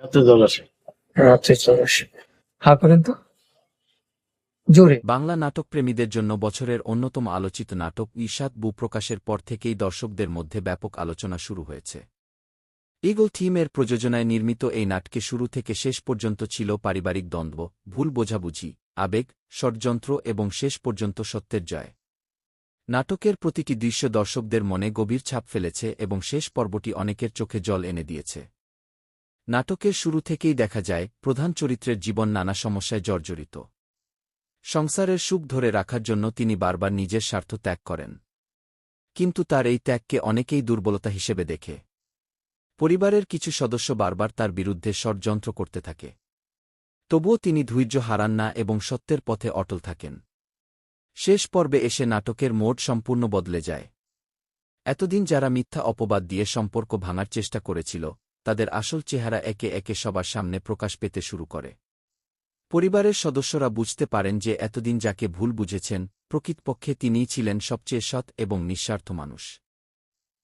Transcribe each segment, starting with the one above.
রাতে জল আসে। রাত্রে চলে আসে। হা করেন তো জোরে। বাংলা নাটকপ্রেমীদের জন্য বছরের অন্যতম আলোচিত নাটক ঈশাত বু প্রকাশের পর থেকেই দর্শকদের মধ্যে ব্যাপক আলোচনা শুরু হয়েছে। ঈগল থিমের প্রযোজনায় নির্মিত এই নাটকে শুরু থেকে শেষ পর্যন্ত ছিল পারিবারিক দ্বন্দ্ব, ভুল বোঝাবুঝি, আবেগ, ষড়যন্ত্র এবং শেষ পর্যন্ত সত্যের জয়। নাটকের প্রতিটি দৃশ্য দর্শকদের মনে গভীর ছাপ ফেলেছে এবং শেষ পর্বটি অনেকের চোখে জল এনে দিয়েছে। নাটকের শুরু থেকেই দেখা যায় প্রধান চরিত্রের জীবন নানা সমস্যায় জর্জরিত। সংসারের সুখ ধরে রাখার জন্য তিনি বারবার নিজের স্বার্থ ত্যাগ করেন। কিন্তু তার এই ত্যাগকে অনেকেই দুর্বলতা হিসেবে দেখে। পরিবারের কিছু সদস্য বারবার তার বিরুদ্ধে ষড়যন্ত্র করতে থাকে। তবুও তিনি ধৈর্য হারান না এবং সত্যের পথে অটল থাকেন। শেষ পর্বে এসে নাটকের মোড় সম্পূর্ণ বদলে যায়। এতদিন যারা মিথ্যা অপবাদ দিয়ে সম্পর্ক ভাঙার চেষ্টা করেছিল, তাদের আসল চেহারা একে একে সবার সামনে প্রকাশ পেতে শুরু করে। পরিবারের সদস্যরা বুঝতে পারেন যে এতদিন যাকে ভুল বুঝেছেন, প্রকৃতপক্ষে তিনিই ছিলেন সবচেয়ে সৎ এবং নিঃস্বার্থ মানুষ।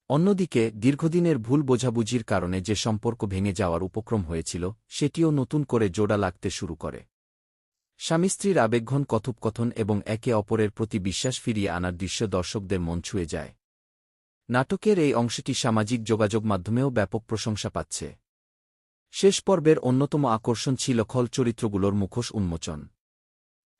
অন্যদিকে দীর্ঘদিনের ভুল বোঝাবুঝির কারণে যে সম্পর্ক ভেঙে যাওয়ার উপক্রম হয়েছিল, সেটিও নতুন করে জোড়া লাগতে শুরু করে। স্বামী-স্ত্রীর আবেগঘন কথোপকথন এবং একে অপরের প্রতি বিশ্বাস ফিরিয়ে আনার দৃশ্য দর্শকদের মন ছুঁয়ে যায়। নাটকের এই অংশটি সামাজিক যোগাযোগ মাধ্যমেও ব্যাপক প্রশংসা পাচ্ছে। শেষ পর্বের অন্যতম আকর্ষণ ছিল খল চরিত্রগুলোর মুখোশ উন্মোচন।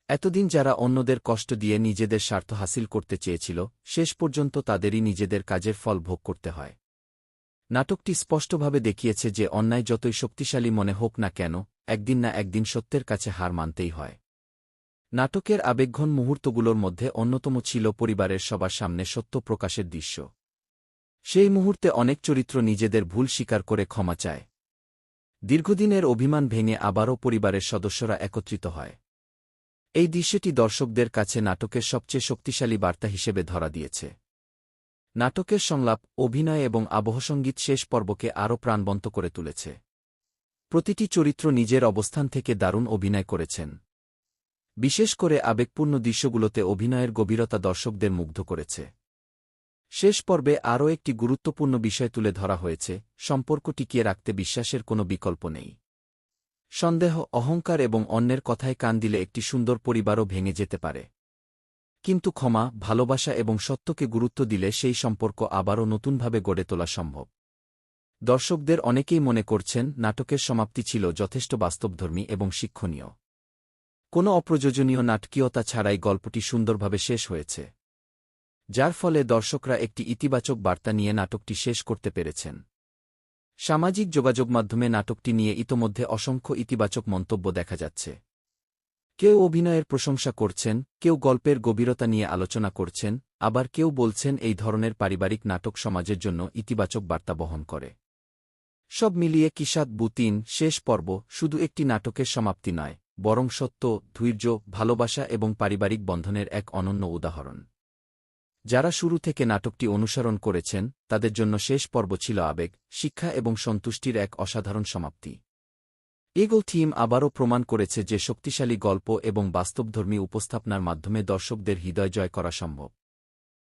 এতদিন যারা অন্যদের কষ্ট দিয়ে নিজেদের স্বার্থ হাসিল করতে চেয়েছিল, শেষ পর্যন্ত তাদেরই নিজেদের কাজের ফল ভোগ করতে হয়। নাটকটি স্পষ্টভাবে দেখিয়েছে যে অন্যায় যতই শক্তিশালী মনে হোক না কেন, একদিন না একদিন সত্যের কাছে হার মানতেই হয়। নাটকের আবেগঘন মুহূর্তগুলোর মধ্যে অন্যতম ছিল পরিবারের সবার সামনে সত্য প্রকাশের দৃশ্য। সেই মুহূর্তে অনেক চরিত্র নিজেদের ভুল স্বীকার করে ক্ষমা চায়। দীর্ঘদিনের অভিমান ভেঙে আবারও পরিবারের সদস্যরা একত্রিত হয়। এই দৃশ্যটি দর্শকদের কাছে নাটকের সবচেয়ে শক্তিশালী বার্তা হিসেবে ধরা দিয়েছে। নাটকের সংলাপ, অভিনয় এবং আবহসঙ্গীত শেষ পর্বকে আরও প্রাণবন্ত করে তুলেছে। প্রতিটি চরিত্র নিজের অবস্থান থেকে দারুণ অভিনয় করেছেন। বিশেষ করে আবেগপূর্ণ দৃশ্যগুলোতে অভিনয়ের গভীরতা দর্শকদের মুগ্ধ করেছে। শেষ পর্বে আরও একটি গুরুত্বপূর্ণ বিষয় তুলে ধরা হয়েছে, সম্পর্ক টিকিয়ে রাখতে বিশ্বাসের কোনো বিকল্প নেই। সন্দেহ, অহংকার এবং অন্যের কথায় কান দিলে একটি সুন্দর পরিবারও ভেঙে যেতে পারে। কিন্তু ক্ষমা, ভালোবাসা এবং সত্যকে গুরুত্ব দিলে সেই সম্পর্ক আবারও নতুনভাবে গড়ে তোলা সম্ভব। দর্শকদের অনেকেই মনে করছেন নাটকের সমাপ্তি ছিল যথেষ্ট বাস্তবধর্মী এবং শিক্ষণীয়। কোনো অপ্রয়োজনীয় নাটকীয়তা ছাড়াই গল্পটি সুন্দরভাবে শেষ হয়েছে, যার ফলে দর্শকরা একটি ইতিবাচক বার্তা নিয়ে নাটকটি শেষ করতে পেরেছেন। সামাজিক যোগাযোগ মাধ্যমে নাটকটি নিয়ে ইতোমধ্যে অসংখ্য ইতিবাচক মন্তব্য দেখা যাচ্ছে। কেউ অভিনয়ের প্রশংসা করছেন, কেউ গল্পের গভীরতা নিয়ে আলোচনা করছেন, আবার কেউ বলছেন এই ধরনের পারিবারিক নাটক সমাজের জন্য ইতিবাচক বার্তা বহন করে। সব মিলিয়ে ঈশাত বু ৩ শেষ পর্ব শুধু একটি নাটকের সমাপ্তি নয়, বরং সত্য, ধৈর্য, ভালোবাসা এবং পারিবারিক বন্ধনের এক অনন্য উদাহরণ। যারা শুরু থেকে নাটকটি অনুসরণ করেছেন, তাদের জন্য শেষ পর্ব ছিল আবেগ, শিক্ষা এবং সন্তুষ্টির এক অসাধারণ সমাপ্তি। ঈগল থিম আবারও প্রমাণ করেছে যে শক্তিশালী গল্প এবং বাস্তবধর্মী উপস্থাপনার মাধ্যমে দর্শকদের হৃদয় জয় করা সম্ভব।